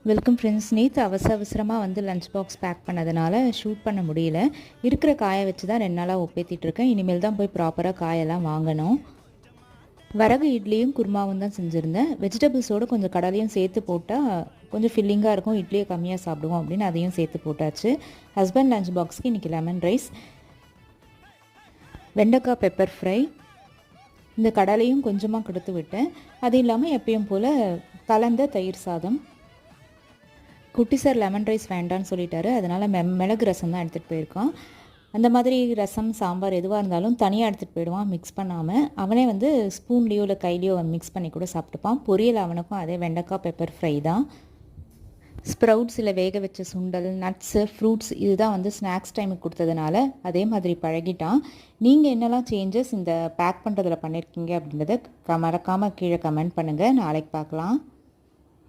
Welcome friends. நேற்று அவசரமாக வந்து லஞ்ச் பாக்ஸ் பேக் பண்ணதுனால ஷூட் பண்ண முடியல. இருக்கிற காயை வச்சு தான் 2 நாளாக ஒப்பேற்றிட்டுருக்கேன். இனிமேல் தான் போய் ப்ராப்பராக காயெல்லாம் வாங்கணும். வரகு இட்லியும் குருமாவும் தான் செஞ்சுருந்தேன். வெஜிடபிள்ஸோடு கொஞ்சம் கடலையும் சேர்த்து போட்டால் கொஞ்சம் ஃபில்லிங்காக இருக்கும், இட்லியை கம்மியாக சாப்பிடுவோம் அப்படின்னு அதையும் சேர்த்து போட்டாச்சு. ஹஸ்பண்ட் லஞ்ச் பாக்ஸ்க்கு இன்றைக்கி லெமன் ரைஸ், வெண்டைக்காய் பெப்பர் ஃப்ரை, இந்த கடலையும் கொஞ்சமாக கொடுத்து விட்டேன். அது இல்லாமல் எப்பயும் போல் கலந்த தயிர் சாதம். குட்டி சார் லெமன் ரைஸ் வேண்டான்னு சொல்லிட்டாரு, அதனால் மிளகு ரசம் தான் எடுத்துகிட்டு போயிருக்கான். அந்த மாதிரி ரசம் சாம்பார் எதுவாக இருந்தாலும் தனியாக எடுத்துகிட்டு போயிடுவான், மிக்ஸ் பண்ணாமல். அவனே வந்து ஸ்பூன்லேயோ இல்லை கையிலையோ மிக்ஸ் பண்ணி கூட சாப்பிட்டுப்பான். பொரியல் அவனுக்கும் அதே வெண்டைக்காய் பெப்பர் ஃப்ரை தான். ஸ்ப்ரவுட்ஸ் இல்லை வேக வச்ச சுண்டல், நட்ஸு, ஃப்ரூட்ஸ் இதுதான் வந்து ஸ்நாக்ஸ் டைமுக்கு கொடுத்ததுனால அதே மாதிரி பழகிட்டான். நீங்கள் என்னெல்லாம் சேஞ்சஸ் இந்த பேக் பண்ணுறதுல பண்ணியிருக்கீங்க அப்படின்றத மறக்காமல் கீழே கமெண்ட் பண்ணுங்கள். நாளைக்கு பார்க்கலாம்.